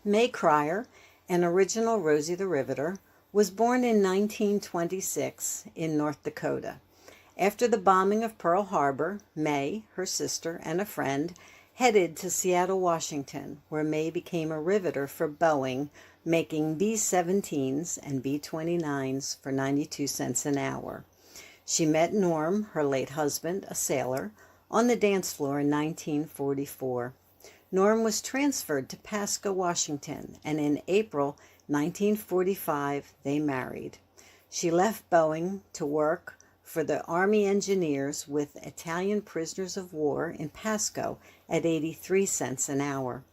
Mae Krier, an original Rosie the Riveter, was born in 1926 in North Dakota. After the bombing of Pearl Harbor, Mae, her sister, and a friend headed to Seattle, Washington, where Mae became a riveter for Boeing, making B-17s and B-29s for 92 cents an hour. She met Norm, her late husband, a sailor, on the dance floor in 1944. Norm was transferred to Pasco, Washington, and in April 1945 they married. She left Boeing to work for the Army engineers with Italian prisoners of war in Pasco at 83 cents an hour.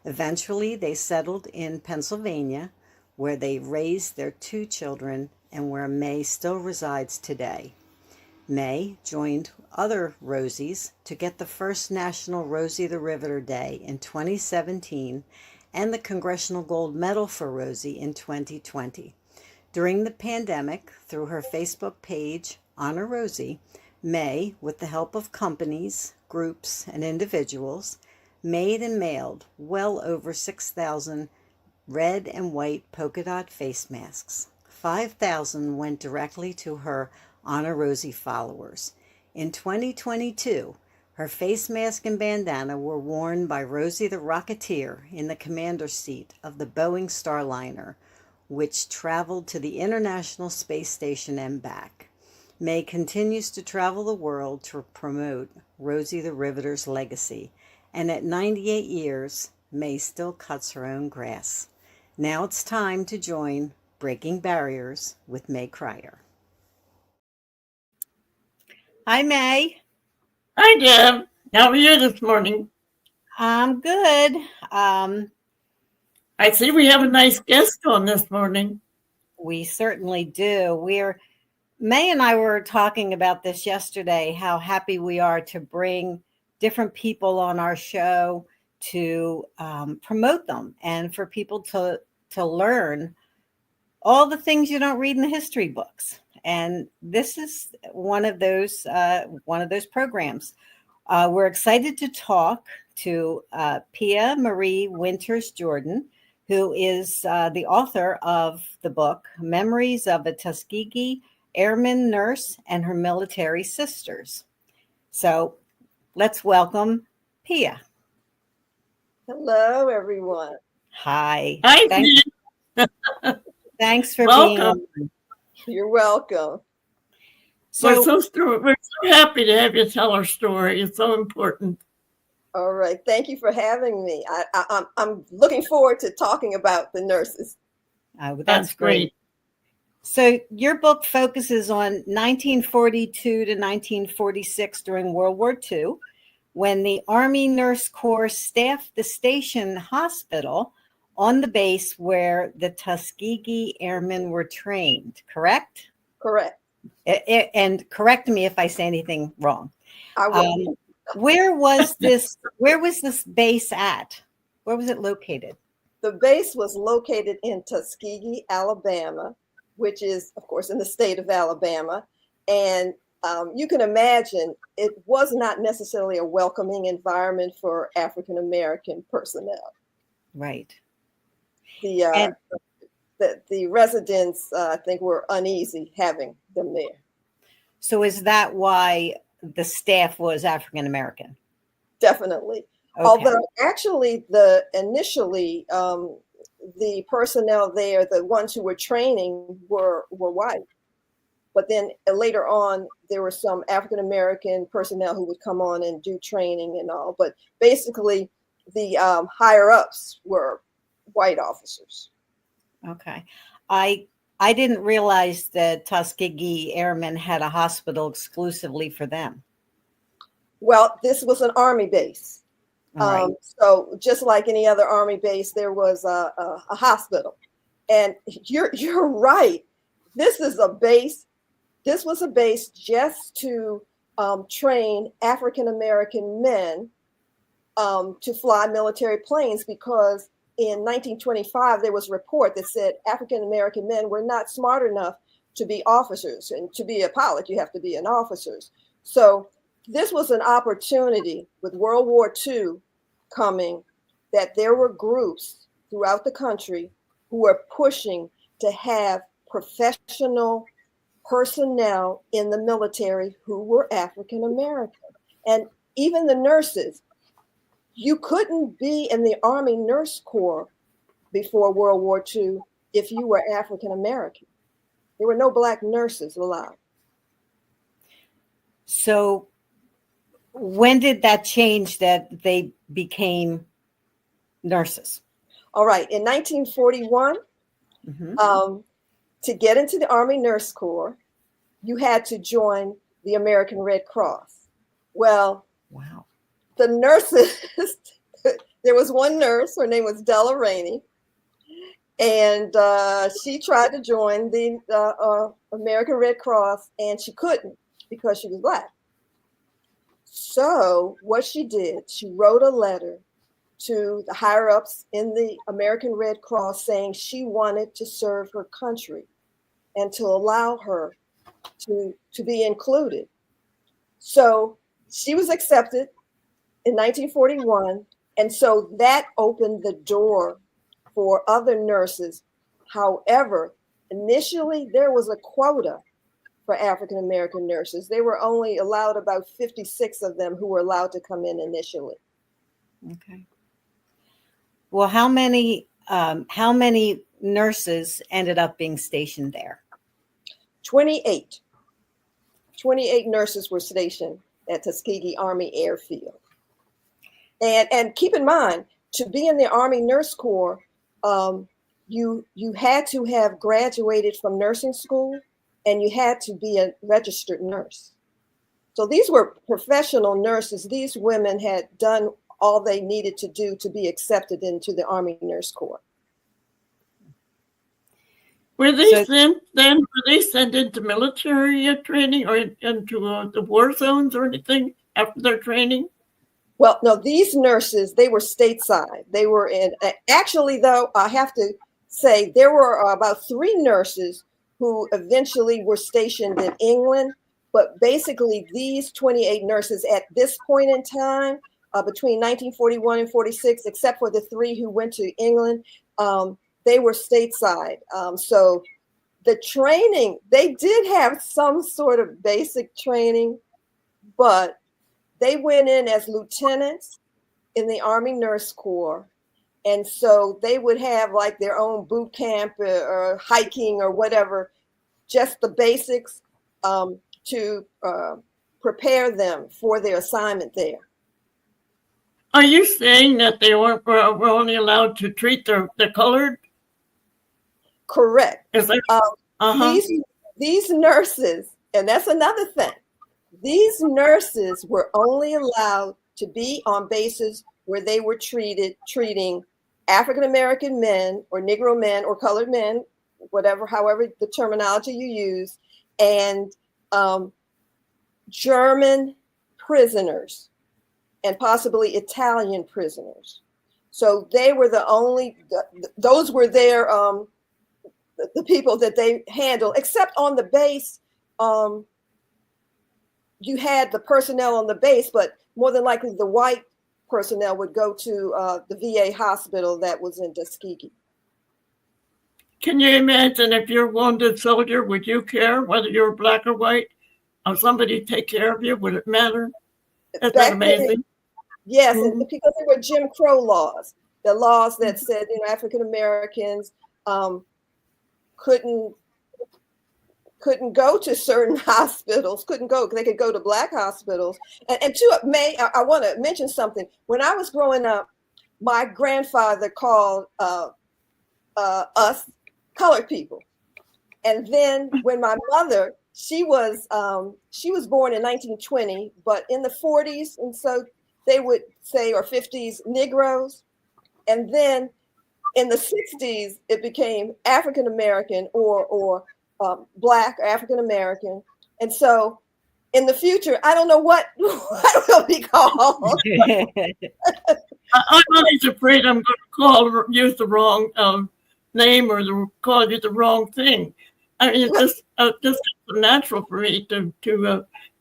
Eventually they settled in Pennsylvania, where they raised their 2 children and where Mae still resides today. Mae joined other Rosies to get the first National Rosie the Riveter Day in 2017 and the Congressional Gold Medal for Rosie in 2020. During the pandemic, through her Facebook page, Honor Rosie, Mae, with the help of companies, groups, and individuals, made and mailed well over 6,000 red and white polka dot face masks. 5,000 went directly to her Honor Rosie followers. In 2022, her face mask and bandana were worn by Rosie the Rocketeer in the commander's seat of the Boeing Starliner, which traveled to the International Space Station and back. Mae continues to travel the world to promote Rosie the Riveter's legacy, and at 98 years, Mae still cuts her own grass. Now it's time to join Breaking Barriers with Mae Krier. Hi, Mae. Hi, Deb. How are you this morning? I'm good. I see we have a nice guest on this morning. We certainly do. Mae and I were talking about this yesterday, how happy we are to bring different people on our show to promote them and for people to learn all the things you don't read in the history books. And this is one of those programs. We're excited to talk to Pia Marie Winters Jordan, who is the author of the book Memories of a Tuskegee Airman Nurse and Her Military Sisters. So let's welcome Pia. Hello, everyone. Hi. Hi, Pia. Thanks for Welcome. being on. You're welcome. We're so happy to have you tell our story. It's so important. All right. Thank you for having me. I'm looking forward to talking about the nurses. That's great. So your book focuses on 1942 to 1946 during World War II, when the Army Nurse Corps staffed the station hospital on the base where the Tuskegee Airmen were trained, correct? Correct. And correct me if I say anything wrong. I will. Where was this base at? Where was it located? The base was located in Tuskegee, Alabama, which is, of course, in the state of Alabama. And you can imagine it was not necessarily a welcoming environment for African-American personnel. Right. The residents, I think, were uneasy having them there. So is that why the staff was African-American? Definitely. Okay. Although actually initially the personnel there, the ones who were training were white. But then later on, there were some African-American personnel who would come on and do training and all. But basically, the higher ups were white officers. Okay. I didn't realize that Tuskegee Airmen had a hospital exclusively for them. Well, this was an Army base. Right. So just like any other Army base, there was a hospital. And you're right. This was a base just to train African-American men to fly military planes, because in 1925, there was a report that said African-American men were not smart enough to be officers. And to be a pilot, you have to be an officer. So this was an opportunity with World War II coming, that there were groups throughout the country who are pushing to have professional personnel in the military who were African American. And even the nurses, you couldn't be in the Army Nurse Corps before World War II if you were African American. There were no Black nurses allowed. So when did that change that they became nurses? All right, in 1941, to get into the Army Nurse Corps, you had to join the American Red Cross. Well, wow. The nurses, there was one nurse, her name was Della Rainey, and she tried to join the American Red Cross, and she couldn't because she was Black. So what she did, she wrote a letter to the higher ups in the American Red Cross saying she wanted to serve her country and to allow her to be included. So she was accepted in 1941. And so that opened the door for other nurses. However, initially there was a quota for African American nurses. They were only allowed about 56 of them who were allowed to come in initially. Okay. Well, how many nurses ended up being stationed there? 28 nurses were stationed at Tuskegee Army Airfield. And keep in mind, to be in the Army Nurse Corps, you had to have graduated from nursing school and you had to be a registered nurse. So these were professional nurses. These women had done all they needed to do to be accepted into the Army Nurse Corps. Were they sent into military training or into the war zones or anything after their training? Well, no, these nurses, they were stateside. They were in, actually, though, I have to say there were about 3 nurses who eventually were stationed in England. But basically, these 28 nurses at this point in time, between 1941 and 46, except for the 3 who went to England, they were stateside. So the training, they did have some sort of basic training, but they went in as lieutenants in the Army Nurse Corps. And so they would have like their own boot camp or hiking or whatever, just the basics to prepare them for their assignment there. Are you saying that they were only allowed to treat the colored? Correct. Is that, These nurses, and that's another thing, these nurses were only allowed to be on bases where they were treating African American men or Negro men or colored men, however the terminology you use, and German prisoners and possibly Italian prisoners. So they were those were their the people that they handled, except on the base. You had the personnel on the base, but more than likely the white personnel would go to the VA hospital that was in Tuskegee. Can you imagine if you're a wounded soldier, would you care whether you're black or white? Or somebody take care of you? Would it matter? Isn't that amazing? Yes, and because there were Jim Crow laws, the laws that said African Americans couldn't go to certain hospitals, they could go to black hospitals. And May, I want to mention something. When I was growing up, my grandfather called us colored people. And then when my mother, she was born in 1920, but in the 40s, and so they would say, or 50s, Negroes. And then in the 60s, it became African American or Black or African American. And so in the future, I don't know what will be called. I'm always afraid I'm going to use the wrong name or call you the wrong thing. I mean, it's just natural for me to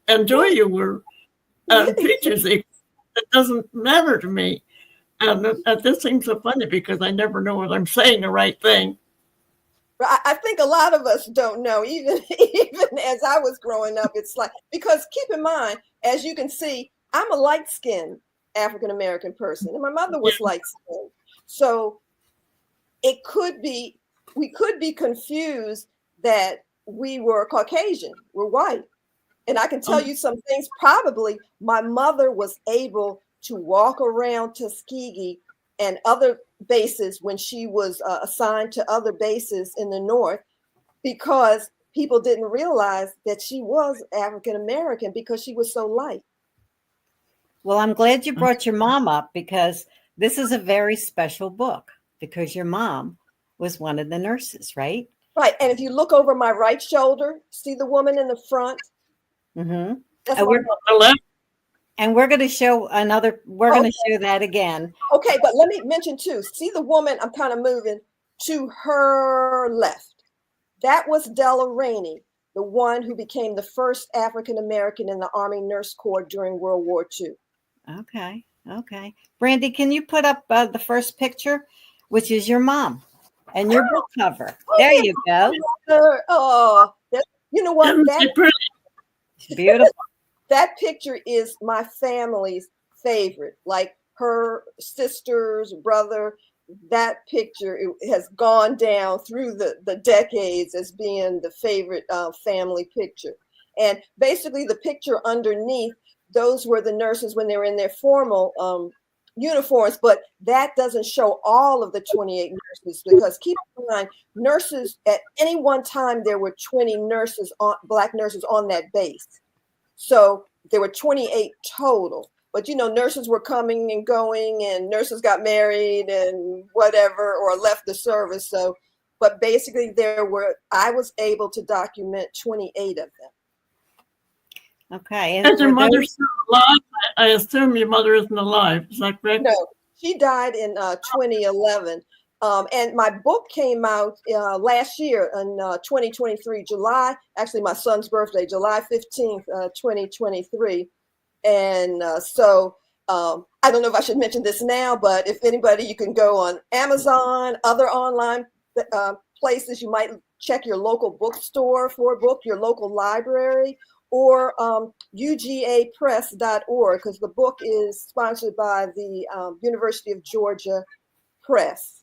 enjoy your teachers. It doesn't matter to me. And this seems so funny because I never know whether I'm saying the right thing. I think a lot of us don't know, even as I was growing up. It's like, because keep in mind, as you can see, I'm a light-skinned African American person, and my mother was light-skinned. So it could be, we could be confused that we were Caucasian, we're white. And I can tell you some things. Probably my mother was able to walk around Tuskegee and other bases when she was assigned to other bases in the North, because people didn't realize that she was African American because she was so light. Well, I'm glad you brought your mom up, because this is a very special book, because your mom was one of the nurses, right? Right. And if you look over my right shoulder, see the woman in the front? Mm-hmm. That's And we're going to show another, we're going to show that again. Okay, but let me mention too, see the woman, I'm kind of moving to her left. That was Della Rainey, the one who became the first African American in the Army Nurse Corps during World War II. Okay, okay. Brandy, can you put up the first picture, which is your mom and your book cover? There you go. Oh, you know what? It's beautiful. That picture is my family's favorite. Like her sisters, brother, that picture has gone down through the decades as being the favorite family picture. And basically the picture underneath, those were the nurses when they were in their formal uniforms, but that doesn't show all of the 28 nurses, because keep in mind, nurses at any one time, there were 20 nurses, Black nurses on that base. So there were 28 total, but nurses were coming and going, and nurses got married and whatever, or left the service. So, but basically I was able to document 28 of them. Okay. And your mother still alive? I assume your mother isn't alive. Is that correct? No, she died in 2011. And my book came out last year in 2023, July, actually my son's birthday, July 15th, 2023. And so I don't know if I should mention this now, but if anybody, you can go on Amazon, other online places. You might check your local bookstore for a book, your local library, or ugapress.org, because the book is sponsored by the University of Georgia Press.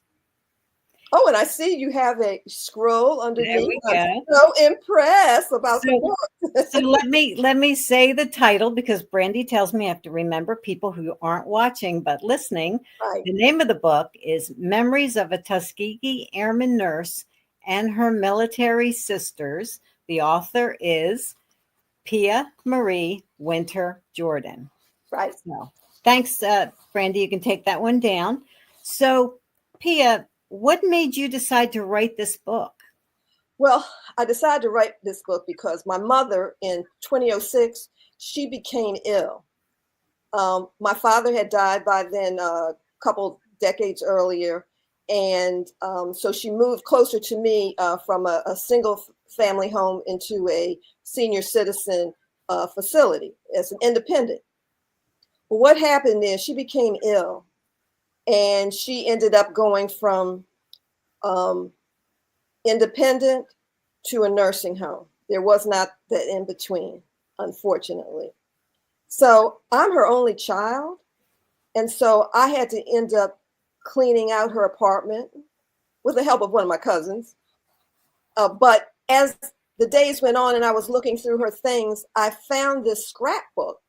Oh, and I see you have a scroll underneath. I'm so impressed about the book. So let me say the title, because Brandy tells me I have to remember people who aren't watching but listening. Right. The name of the book is Memories of a Tuskegee Airman Nurse and Her Military Sisters. The author is Pia Marie Winter Jordan. Right. So thanks, Brandy. You can take that one down. So, Pia, what made you decide to write this book? Well, I decided to write this book because my mother in 2006, she became ill. My father had died by then, a couple decades earlier. And so she moved closer to me from a single family home into a senior citizen facility as an independent. But what happened is she became ill, and she ended up going from independent to a nursing home. There was not that in between, unfortunately. So I'm her only child. And so I had to end up cleaning out her apartment with the help of one of my cousins. But as the days went on and I was looking through her things, I found this scrapbook.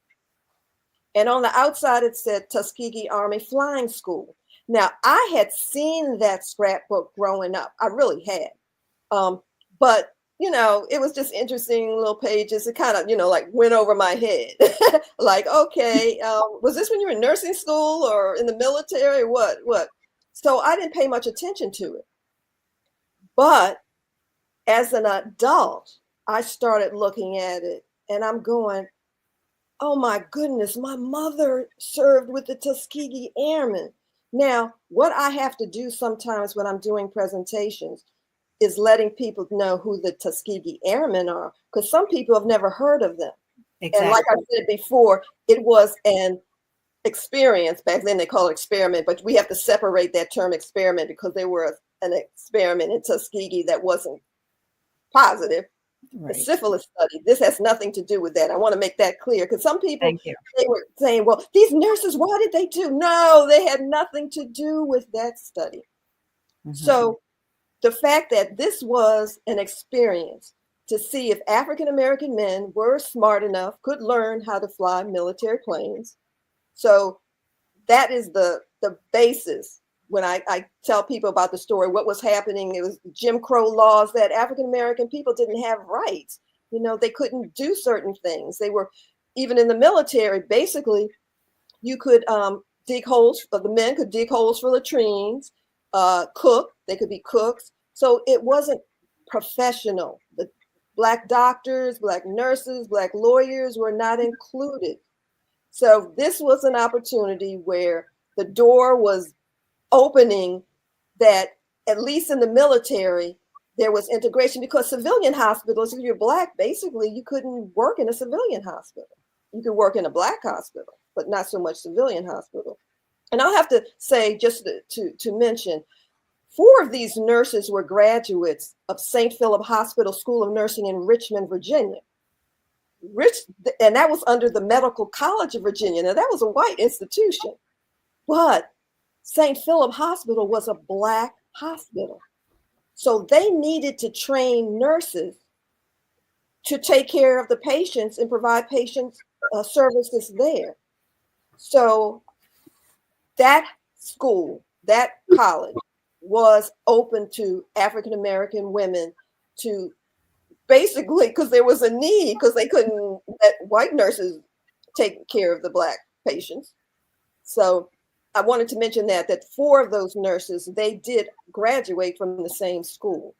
And on the outside, it said Tuskegee Army Flying School. Now, I had seen that scrapbook growing up. I really had. But, it was just interesting little pages. It kind of, like went over my head. Like, okay, was this when you were in nursing school or in the military or what? So I didn't pay much attention to it. But as an adult, I started looking at it and I'm going, oh my goodness, my mother served with the Tuskegee Airmen. Now, what I have to do sometimes when I'm doing presentations is letting people know who the Tuskegee Airmen are, because some people have never heard of them. Exactly. And like I said before, it was an experience, back then they call it experiment, but we have to separate that term experiment because there were an experiment in Tuskegee that wasn't positive. Right. The syphilis study, this has nothing to do with that. I want to make that clear because some people, they were saying, well, these nurses, why did they do? No, they had nothing to do with that study. Mm-hmm. So the fact that this was an experience to see if African-American men were smart enough, could learn how to fly military planes. So that is the basis. When I tell people about the story, what was happening, it was Jim Crow laws that African-American people didn't have rights. You know, they couldn't do certain things. They were, even in the military, basically, you could dig holes, the men could dig holes for latrines, cook, they could be cooks. So it wasn't professional. The Black doctors, Black nurses, Black lawyers were not included. So this was an opportunity where the door was opening, that at least in the military, there was integration, because civilian hospitals, if you're Black, basically you couldn't work in a civilian hospital. You could work in a Black hospital, but not so much civilian hospital. And I'll have to say, just to mention, 4 of these nurses were graduates of St. Philip Hospital School of Nursing in Richmond, Virginia. And that was under the Medical College of Virginia. Now, that was a white institution, but St. Philip Hospital was a Black hospital. So they needed to train nurses to take care of the patients and provide patient services there. So that school, that college, was open to African-American women to basically, because there was a need, because they couldn't let white nurses take care of the Black patients. So I wanted to mention that 4 of those nurses, they did graduate from the same school.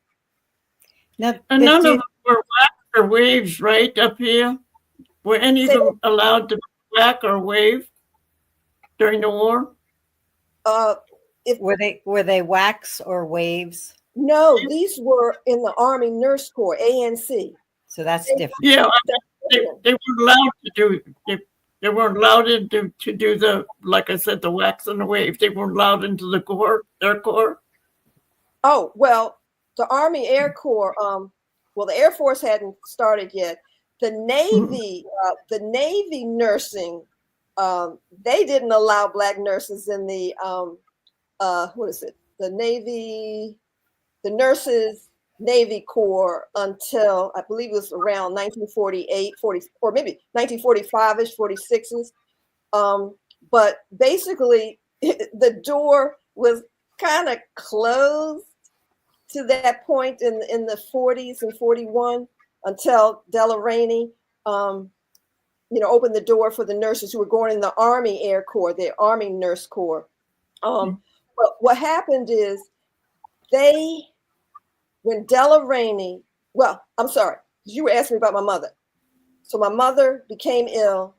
Now, and none of them were whack or waves, right, up here? Were any of them allowed to whack or wave during the war? Were they whacks or waves? No, these were in the Army Nurse Corps, ANC. So that's different. Yeah, they weren't allowed to do. They weren't allowed to do the, like I said, the whacks and the waves. They weren't allowed into the Corps, their Corps. Oh, well, the Army Air Corps. Well, the Air Force hadn't started yet. The Navy, the Navy nursing, they didn't allow Black nurses in the what is it? The Navy, the Nurses Navy Corps until I believe it was around 1948, 40, or maybe 1945-ish, 46s. But basically, the door was kind of closed to that point in the 40s and 41 until Della Rainey, opened the door for the nurses who were going in the Army Air Corps, the Army Nurse Corps. But what happened is when Della Rainey, well, I'm sorry, you were asking me about my mother. So my mother became ill.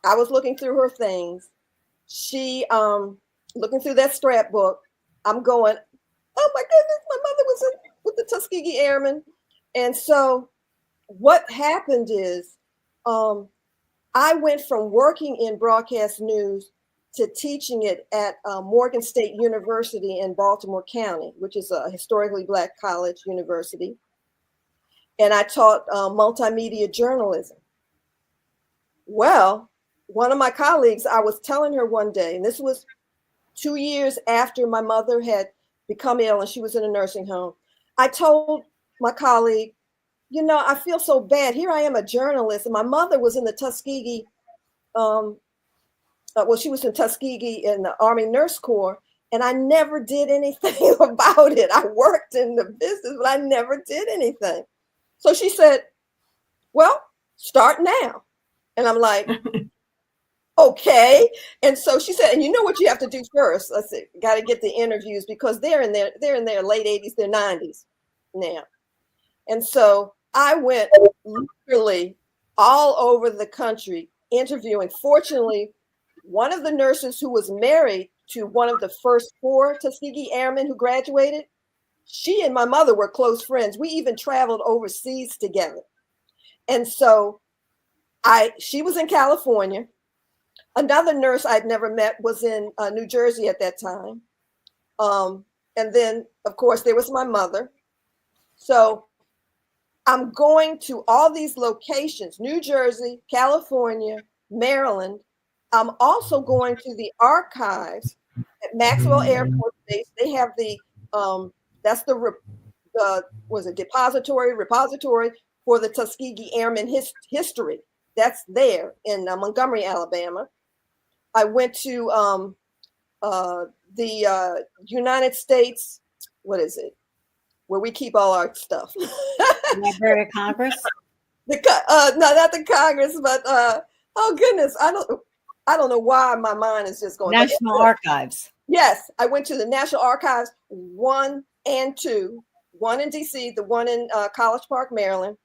I was looking through her things. She, looking through that scrapbook, I'm going, oh my goodness, my mother was with the Tuskegee Airmen. And so what happened is I went from working in broadcast news to teaching it at Morgan State University in Baltimore County, which is a historically Black college university. And I taught multimedia journalism. Well, one of my colleagues, I was telling her one day, and this was 2 years after my mother had become ill and she was in a nursing home. I told my colleague, I feel so bad. Here I am, a journalist, and my mother was in the Tuskegee, she was in Tuskegee in the Army Nurse Corps, and I never did anything about it. I worked in the business, but I never did anything. So she said, well, start now. And I'm like, okay. And so she said, and you know what you have to do first? I said, got to get the interviews, because they're in their late 80s, their 90s now. And so I went literally all over the country interviewing. Fortunately, one of the nurses who was married to one of the first 4 Tuskegee Airmen who graduated, she and my mother were close friends. We even traveled overseas together. And so she was in California. Another nurse I'd never met was in New Jersey at that time. And then, of course, there was my mother. So I'm going to all these locations, New Jersey, California, Maryland. I'm also going to the archives at Maxwell Air Force Base. They have the, that's the was it repository for the Tuskegee Airmen history. That's there in Montgomery, Alabama. I went to the United States, what is it? Where we keep all our stuff. Library of Congress? No, not the Congress, but oh goodness, I don't know why my mind is just going. National Archives. Yes, I went to the National Archives 1 and 2, one in DC, the one in College Park, Maryland,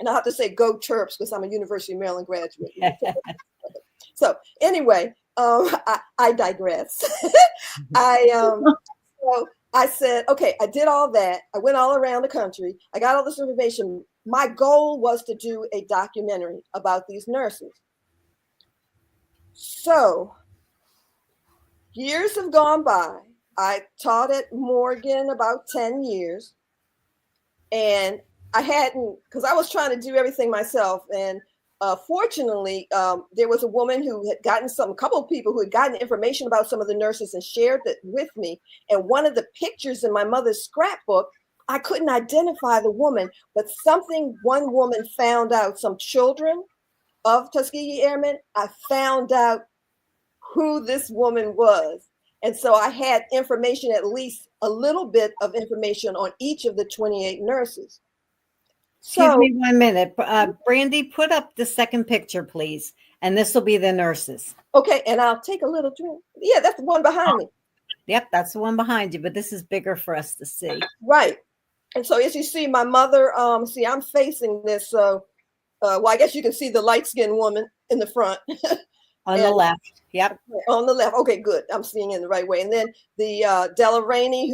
and I have to say go Terps because I'm a University of Maryland graduate. So anyway, I digress. So I said, okay, I did all that. I went all around the country. I got all this information. My goal was to do a documentary about these nurses. So years have gone by. I taught at Morgan about 10 years. And I hadn't, because I was trying to do everything myself. And fortunately, there was a woman who had gotten a couple of people who had gotten information about some of the nurses and shared it with me. And one of the pictures in my mother's scrapbook, I couldn't identify the woman, but one woman found out, some children of Tuskegee Airmen, I found out who this woman was. And so I had information, at least a little bit of information on each of the 28 nurses. Excuse me 1 minute. Brandy, put up the second picture, please. And this will be the nurses. Okay, and I'll take a little drink. Yeah, that's the one behind me. Yep, that's the one behind you, but this is bigger for us to see. Right. And so as you see, my mother, see, I'm facing this. So, well, I guess you can see the light-skinned woman in the front. On the left. Yep. On the left. Okay, good. I'm seeing in the right way. And then the Della Rainey,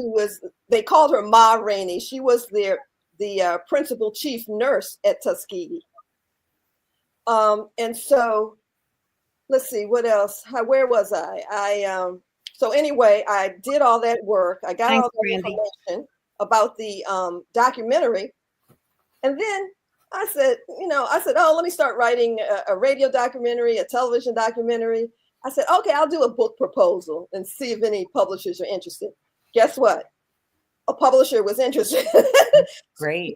they called her Ma Rainey. She was the principal chief nurse at Tuskegee. And so let's see what else. Where was I? So anyway, I did all that work. I got all the information about the documentary. And then I said, oh, let me start writing a radio documentary, a television documentary. I said, okay, I'll do a book proposal and see if any publishers are interested. Guess what? A publisher was interested. Great.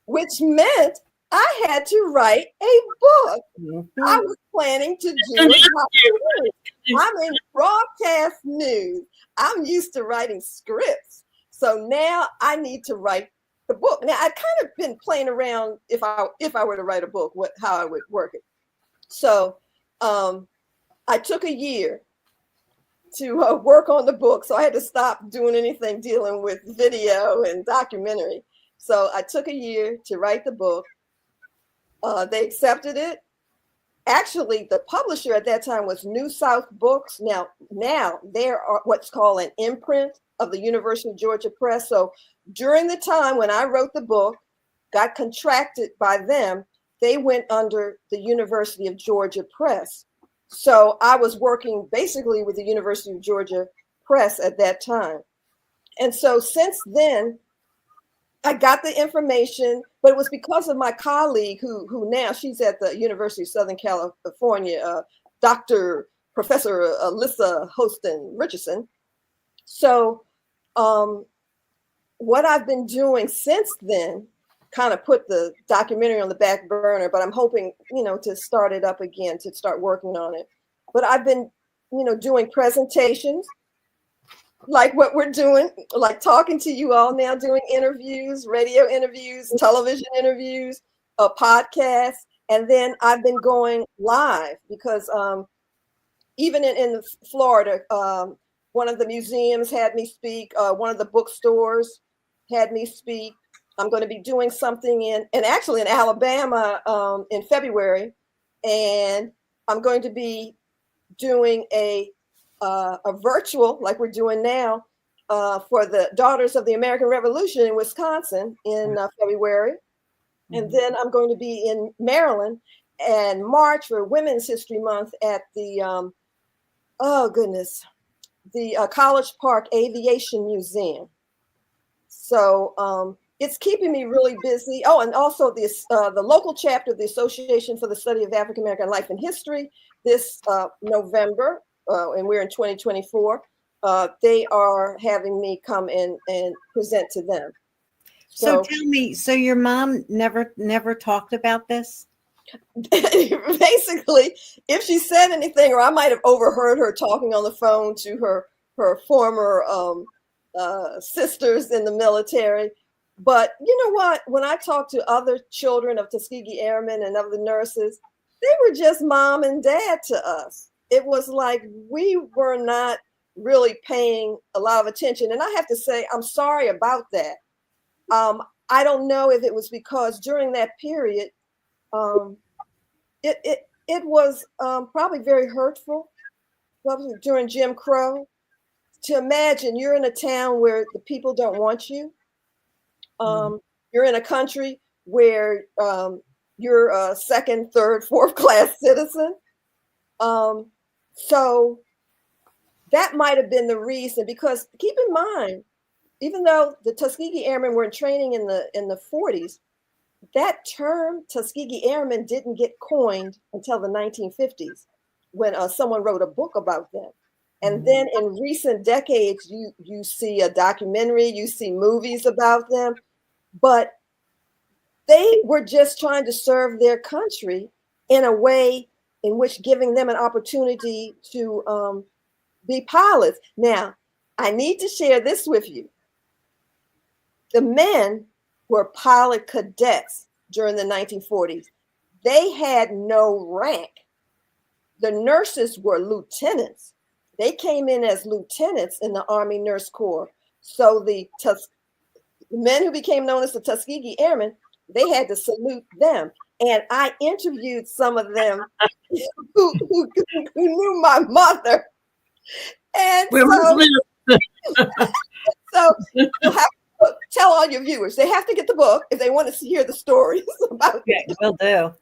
Which meant I had to write a book. Mm-hmm. I was planning to do it. I'm in broadcast news. I'm used to writing scripts. So now I need to write the book. Now I'd kind of been playing around if I were to write a book, how I would work it. So I took a year to work on the book. So I had to stop doing anything dealing with video and documentary. So I took a year to write the book. They accepted it. Actually, the publisher at that time was New South Books. Now there are what's called an imprint of the University of Georgia Press. So during the time when I wrote the book, got contracted by them, they went under the University of Georgia Press. So I was working basically with the University of Georgia Press at that time. And so since then, I got the information, but it was because of my colleague who now she's at the University of Southern California, Professor Alyssa Hostin Richardson. So what I've been doing since then kind of put the documentary on the back burner, but I'm hoping, to start it up again, to start working on it. But I've been, doing presentations like what we're doing, like talking to you all now, doing interviews, radio interviews, television interviews, a podcast. And then I've been going live because even in Florida, one of the museums had me speak. One of the bookstores had me speak. I'm going to be doing something actually in Alabama in February, and I'm going to be doing a virtual, like we're doing now, for the Daughters of the American Revolution in Wisconsin in February, and then I'm going to be in Maryland, and March for Women's History Month at the oh goodness, the College Park Aviation Museum. So it's keeping me really busy. Oh, and also the local chapter of the Association for the Study of African American Life and History this November, and we're in 2024. They are having me come in and present to them. So tell me, so your mom never talked about this? Basically, if she said anything, or I might have overheard her talking on the phone to her former sisters in the military. But you know what? When I talked to other children of Tuskegee Airmen and of the nurses, they were just mom and dad to us. It was like we were not really paying a lot of attention. And I have to say, I'm sorry about that. I don't know if it was because during that period, it was probably very hurtful, probably during Jim Crow, to imagine you're in a town where the people don't want you. You're in a country where you're a second, third, fourth class citizen. So that might have been the reason, because keep in mind, even though the Tuskegee Airmen were in training in the 40s, that term Tuskegee Airmen didn't get coined until the 1950s, when someone wrote a book about them. And then in recent decades, you see a documentary, you see movies about them, but they were just trying to serve their country in a way in which giving them an opportunity to be pilots. Now, I need to share this with you. The men were pilot cadets during the 1940s. They had no rank. The nurses were lieutenants. They came in as lieutenants in the Army Nurse Corps. So the men who became known as the Tuskegee Airmen, they had to salute them. And I interviewed some of them who knew my mother. And so you'll have to tell all your viewers, they have to get the book if they want to hear the stories about it. Will do.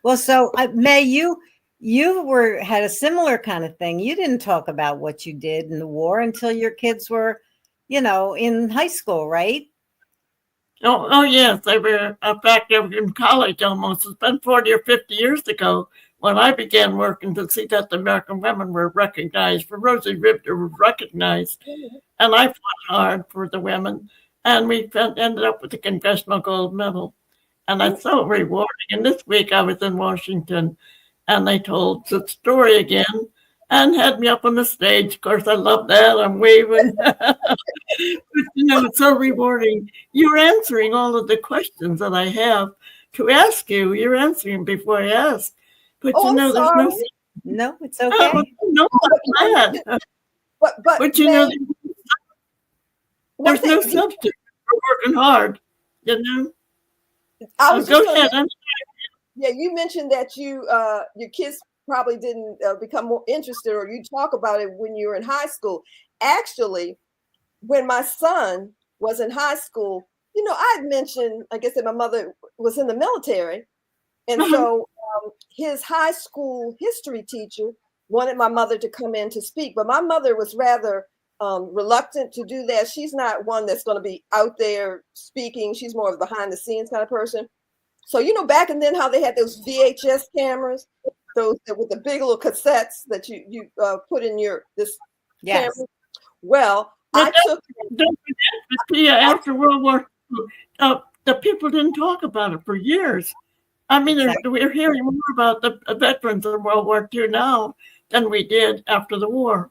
Well, so Mae, you had a similar kind of thing. You didn't talk about what you did in the war until your kids were, in high school, right? Oh yes, they were. In fact, they were in college almost. It's been 40 or 50 years ago when I began working to see that the American women were recognized. For Rosie Riveter was recognized, and I fought hard for the women, and we ended up with the Congressional Gold Medal, and that's so rewarding. And this week I was in Washington, and they told the story again and had me up on the stage. Of course, I love that. I'm waving. But, it's so rewarding. You're answering all of the questions that I have to ask you. You're answering before I ask. But, there's no... No, it's okay. No, I'm glad. But there's no substitute for working hard, I was go ahead. Yeah, you mentioned that your kids probably didn't become more interested, or you talk about it when you were in high school. Actually, when my son was in high school, I had mentioned, I guess, that my mother was in the military. And so his high school history teacher wanted my mother to come in to speak, but my mother was rather reluctant to do that. She's not one that's going to be out there speaking. She's more of a behind the scenes kind of person. So, back and then how they had those VHS cameras, those with the big little cassettes that you put in this camera. Well, I took. Don't forget, Pia, after World War II, the people didn't talk about it for years. I mean, we're hearing more about the veterans of World War II now than we did after the war.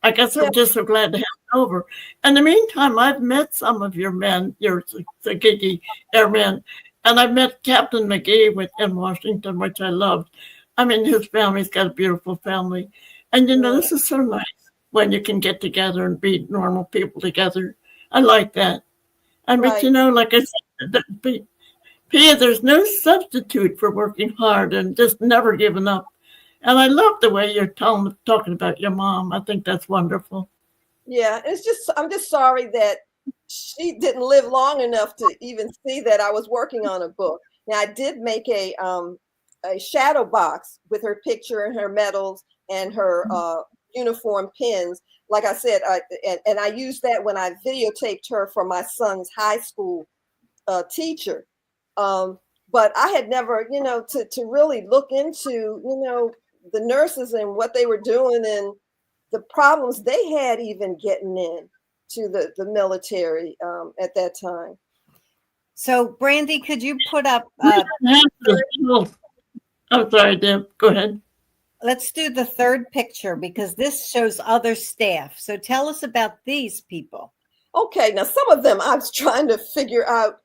I guess I'm just so glad to have it over. In the meantime, I've met some of your men, your Tuskegee Airmen, and I met Captain McGee in Washington, which I loved. I mean, his family's got a beautiful family. And, this is so nice when you can get together and be normal people together. I like that. But, like I said, Pia, there's no substitute for working hard and just never giving up. And I love the way you're talking about your mom. I think that's wonderful. Yeah, I'm just sorry that she didn't live long enough to even see that I was working on a book. Now, I did make a a shadow box with her picture and her medals and her uniform pins. Like I said, and I used that when I videotaped her for my son's high school teacher. But I had never, to really look into, the nurses and what they were doing and the problems they had even getting in to the military at that time. So, Brandy, could you put up? I'm sorry, Deb. Go ahead. Let's do the third picture because this shows other staff. So tell us about these people. Okay, now some of them I was trying to figure out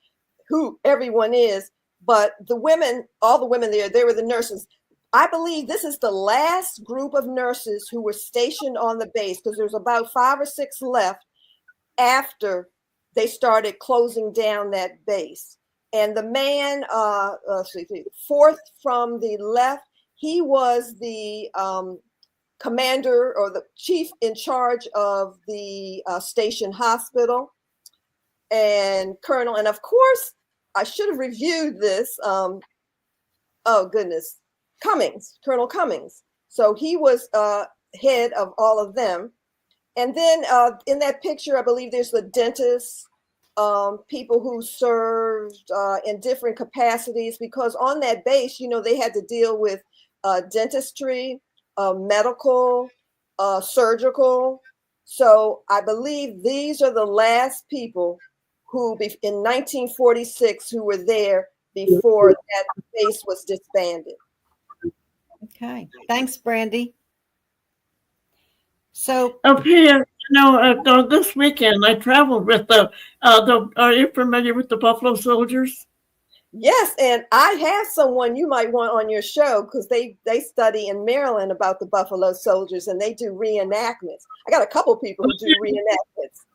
who everyone is, but the women, all the women there, they were the nurses. I believe this is the last group of nurses who were stationed on the base because there's about 5 or 6 left after they started closing down that base. And the man, fourth from the left, he was the commander or the chief in charge of the station hospital and colonel. And of course, I should have reviewed this. Oh, goodness. Colonel Cummings. So he was head of all of them. And then in that picture, I believe there's the dentist, people who served in different capacities, because on that base, they had to deal with dentistry, medical, surgical. So I believe these are the last people who in 1946 who were there before that base was disbanded. Okay, thanks, Brandy. So up here, this weekend I traveled with are you familiar with the Buffalo Soldiers? Yes, and I have someone you might want on your show because they study in Maryland about the Buffalo Soldiers and they do reenactments. I got a couple people who do reenactments.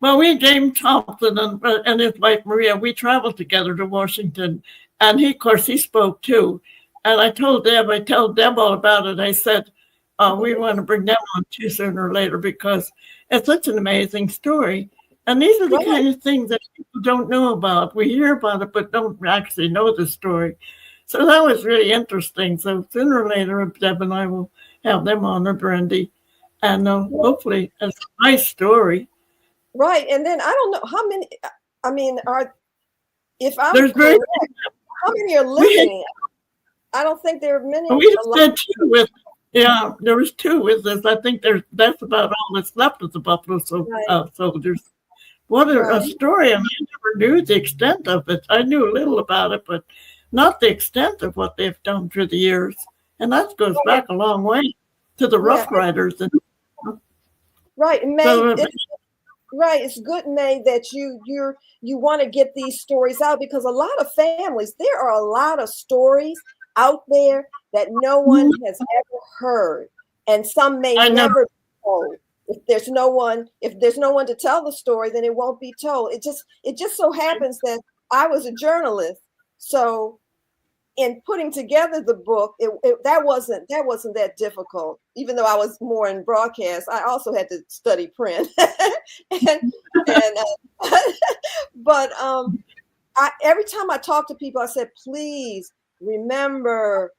Well, James Thompson and his wife Maria, we traveled together to Washington, and he spoke too. And I told Deb all about it. I said, we want to bring them on too sooner or later because it's such an amazing story. And these are the kind of things that people don't know about. We hear about it, but don't actually know the story. So that was really interesting. So sooner or later, Deb and I will have them on, or Brandy. And hopefully it's a nice story. Right. And then I don't know how many, if I'm correct, how many are living? I don't think there are many. We said 2 with, there was 2 with us. I think that's about all that's left of the Buffalo Soldiers. What a story. I never knew the extent of it. I knew a little about it, but not the extent of what they've done through the years. And that goes back a long way to the Rough Riders. Right. Mae, it's good, Mae, that you want to get these stories out because a lot of families, there are a lot of stories out there that no one has ever heard. And some may never be told. If there's no one to tell the story, then it won't be told. It just so happens that I was a journalist. So in putting together the book, that wasn't that difficult. Even though I was more in broadcast, I also had to study print. But every time I talk to people, I said, please remember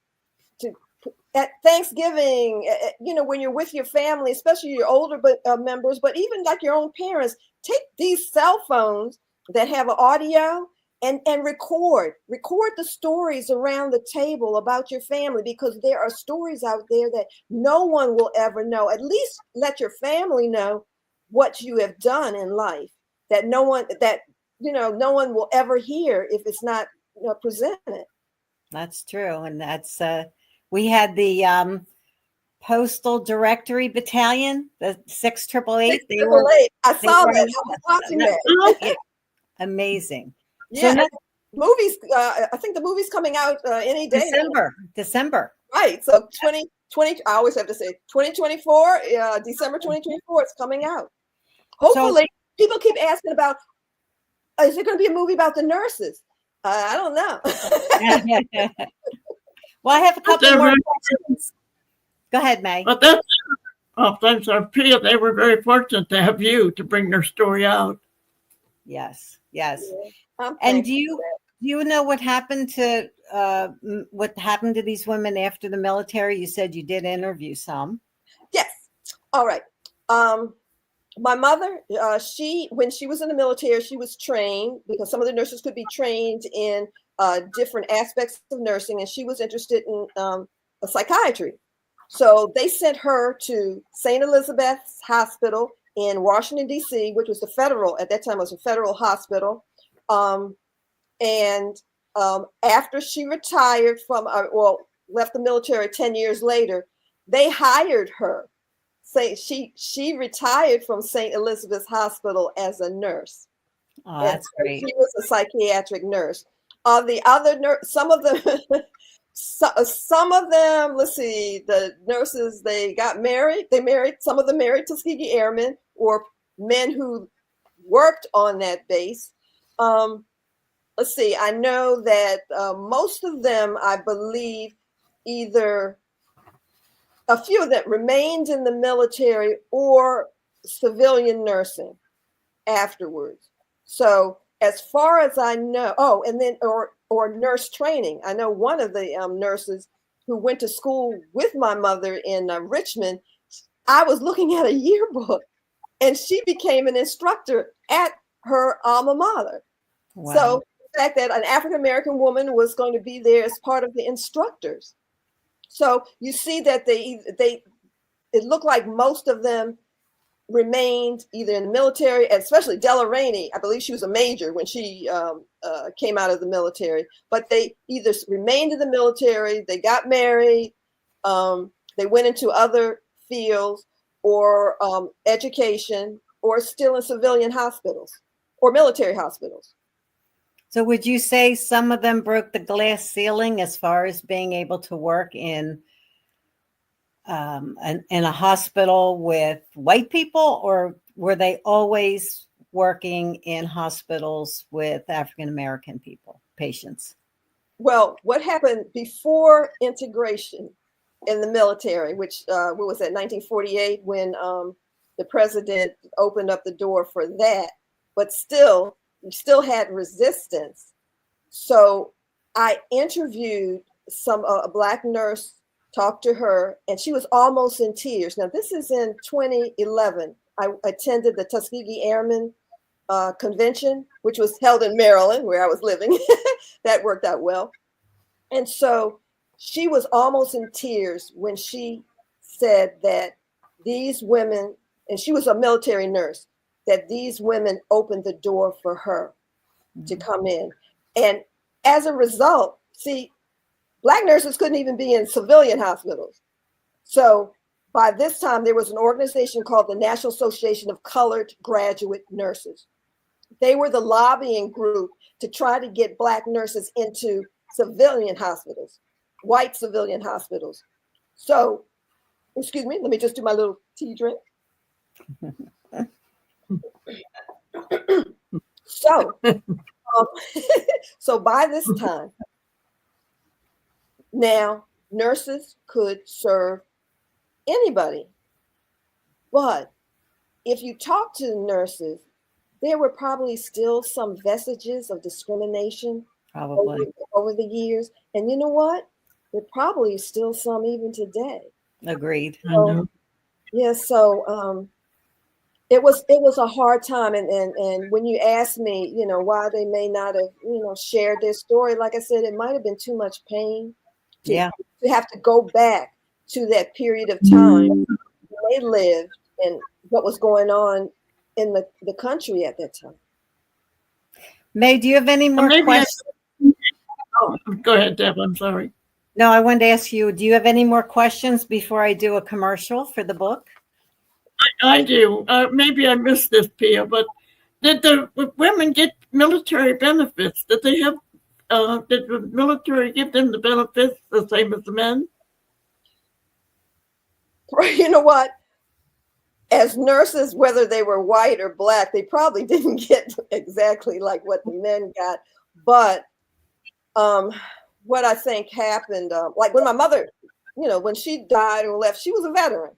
at Thanksgiving, when you're with your family, especially your older members, but even like your own parents, take these cell phones that have audio and record the stories around the table about your family, because there are stories out there that no one will ever know. At least let your family know what you have done in life that no one will ever hear if it's not presented. That's true. And that's we had the Postal Directory Battalion, the 688. I saw that. I was watching that. Amazing. Yeah. So movies. I think the movie's coming out any day. December. Right. So 2020. I always have to say 2024. December 2024. It's coming out. Hopefully, people keep asking about. Is there going to be a movie about the nurses? I don't know. Well, I have a couple more questions. Go ahead, Mae. But thanks, Pia. They were very fortunate to have you to bring their story out. Yes. Yeah, and do you know what happened to these women after the military? You said you did interview some. Yes. All right. My mother, when she was in the military, she was trained because some of the nurses could be trained in different aspects of nursing, and she was interested in a psychiatry. So they sent her to St. Elizabeth's Hospital in Washington, D.C., which was at that time was a federal hospital. And after she retired left the military 10 years later, they hired her. She retired from St. Elizabeth's Hospital as a nurse. Oh, that's great. She was a psychiatric nurse. The other some of them, some of them. Let's see, the nurses, they got married. Some of them married Tuskegee Airmen or men who worked on that base. Let's see. I know that most of them, I believe, either a few of them remained in the military or civilian nursing afterwards. So as far as I know, and then or nurse training. I know one of the nurses who went to school with my mother in Richmond. I was looking at a yearbook, and she became an instructor at her alma mater. Wow. So the fact that an African American woman was going to be there as part of the instructors. So you see that it looked like most of them remained either in the military, especially Della Rainey. I believe she was a major when she came out of the military, but they either remained in the military, they got married, they went into other fields or education, or still in civilian hospitals or military hospitals. So would you say some of them broke the glass ceiling as far as being able to work in a hospital with white people, or were they always working in hospitals with African American patients? Well, what happened before integration in the military, which what was that, 1948, when the president opened up the door for that, but you still had resistance. So I interviewed a Black nurse, talked to her, and she was almost in tears. Now, this is in 2011. I attended the Tuskegee Airmen convention, which was held in Maryland, where I was living. That worked out well. And so she was almost in tears when she said that these women, and she was a military nurse, that these women opened the door for her to come in. And as a result, see, Black nurses couldn't even be in civilian hospitals. So by this time, there was an organization called the National Association of Colored Graduate Nurses. They were the lobbying group to try to get Black nurses into civilian hospitals, white civilian hospitals. So, excuse me, let me just do my little tea drink. So by this time, now nurses could serve anybody. But if you talk to nurses, there were probably still some vestiges of discrimination over the years. And you know what? There probably is still some even today. Agreed. So, it was a hard time. And when you ask me, why they may not have, shared their story, like I said, it might have been too much pain to have to go back to that period of time when they lived and what was going on in the country at that time. Mae, do you have any more questions? Go ahead, Deb. I'm sorry. No, I wanted to ask you, do you have any more questions before I do a commercial for the book? I do. Maybe I missed this, Pia, but did the women get military benefits? Did they have? Did the military give them the benefits the same as the men? You know what? As nurses, whether they were white or Black, they probably didn't get exactly like what the men got. But what I think happened, like when my mother, when she died or left, she was a veteran.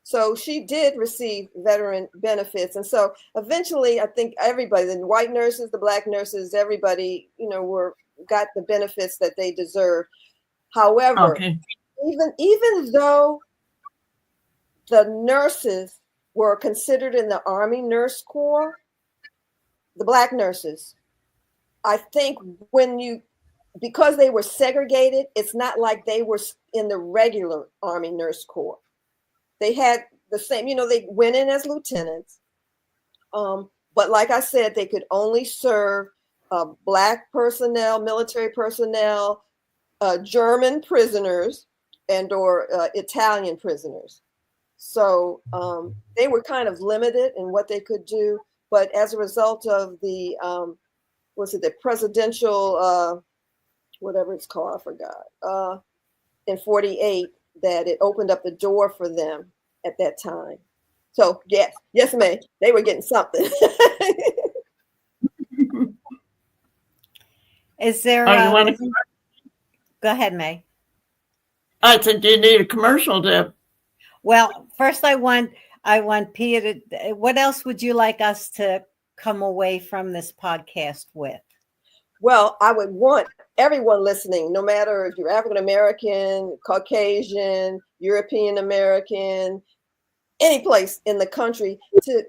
So she did receive veteran benefits. And so eventually, I think everybody, the white nurses, the black nurses, everybody, got the benefits that they deserve. However, even though the nurses were considered in the Army Nurse Corps, the black nurses, I think because they were segregated, it's not like they were in the regular Army Nurse Corps. They had the same, they went in as lieutenants. But like I said, they could only serve black personnel, military personnel, German prisoners, or Italian prisoners. So they were kind of limited in what they could do. But as a result of the, the presidential, whatever it's called, I forgot, in 48, that it opened up the door for them at that time. So yes, Mae, they were getting something. Is there? Go ahead, Mae. I think you need a commercial, Deb. Well, first I want Pia to. What else would you like us to come away from this podcast with? Well, I would want everyone listening, no matter if you're African American, Caucasian, European American, any place in the country, to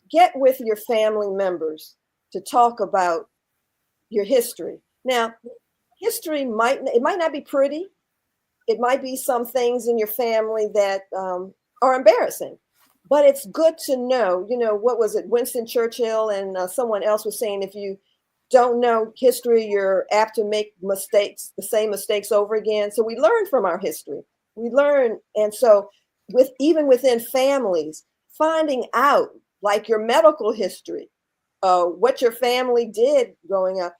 get with your family members to talk about your history. Now, history might not be pretty. It might be some things in your family that are embarrassing, but it's good to know. What was it? Winston Churchill and someone else was saying, if you don't know history, you're apt to make mistakes, the same mistakes over again. So we learn from our history. We learn. And so even within families, finding out like your medical history, what your family did growing up,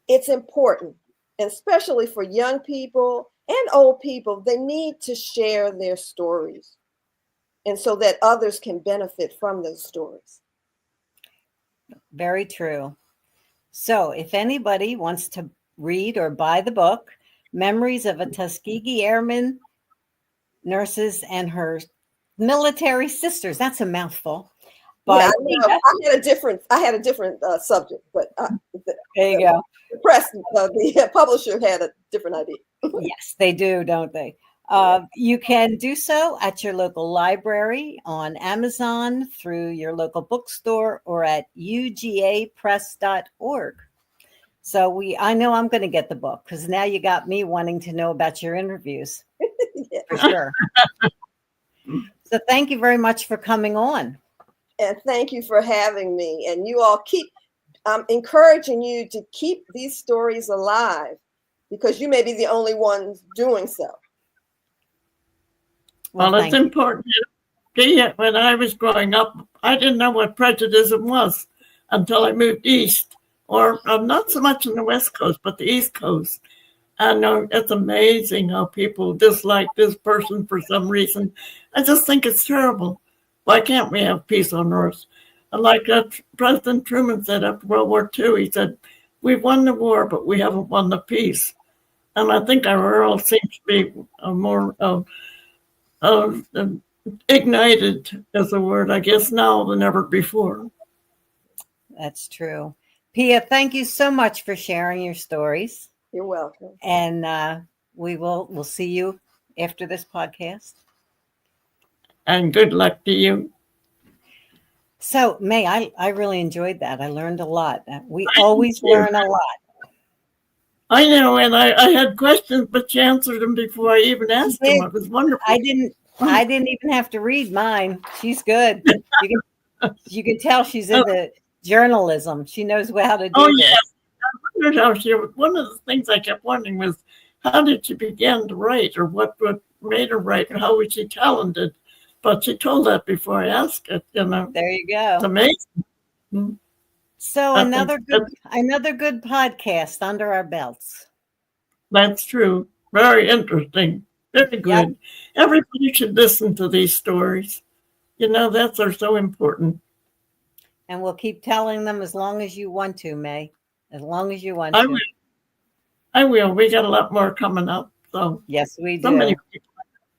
it's important. And especially for young people and old people, they need to share their stories. And so that others can benefit from those stories. Very true. So if anybody wants to read or buy the book, Memories of a Tuskegee Airman, Nurses and Her Military Sisters. That's a mouthful. But yeah, I had a different subject, but there you go. The press, the publisher had a different idea. Yes, they do, don't they? You can do so at your local library, on Amazon, through your local bookstore, or at ugapress.org. So I know I'm going to get the book, because now you got me wanting to know about your interviews. Yeah. For sure. So thank you very much for coming on. And thank you for having me. And you all I'm encouraging you to keep these stories alive, because you may be the only ones doing so. Well, it's important. When I was growing up, I didn't know what prejudice was until I moved east, or not so much on the West Coast, but the East Coast. I know it's amazing how people dislike this person for some reason. I just think it's terrible. Why can't we have peace on earth? And like President Truman said after World War II, he said, we've won the war, but we haven't won the peace. And I think our world seems to be more ignited, is a word, I guess, now than ever before. That's true. Pia, thank you so much for sharing your stories. You're welcome. And we'll see you after this podcast. And good luck to you. So, Mae, I really enjoyed that. I learned a lot. We always learn a lot. I know, and I had questions, but you answered them before I even asked them. It was wonderful. I didn't even have to read mine. She's good. You can tell she's in the journalism. She knows how to do this. I wondered how one of the things I kept wondering was, how did she begin to write, or what made her write, or how was she talented? But she told that before I asked it, There you go. It's amazing. Mm-hmm. So another good podcast under our belts. That's true. Very interesting. Very good. Yep. Everybody should listen to these stories. They're so important. And we'll keep telling them as long as you want to, Mae. As long as you want to. I will. We got a lot more coming up. So yes, we do. So many people.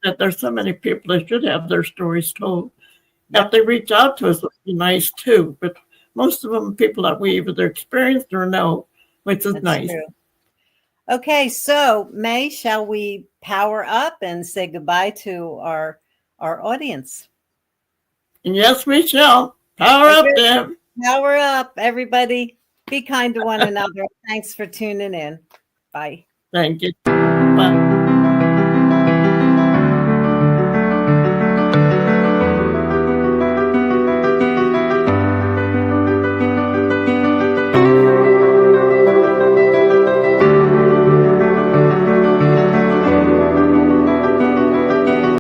that there's so many people that should have their stories told. If they reach out to us, it would be nice too. But most of them, people that we either experienced or know, which is nice. True. Okay, so Mae, shall we power up and say goodbye to our audience? And yes, we shall. Power up, Deb. Power up, everybody. Be kind to one another. Thanks for tuning in. Bye. Thank you. Bye.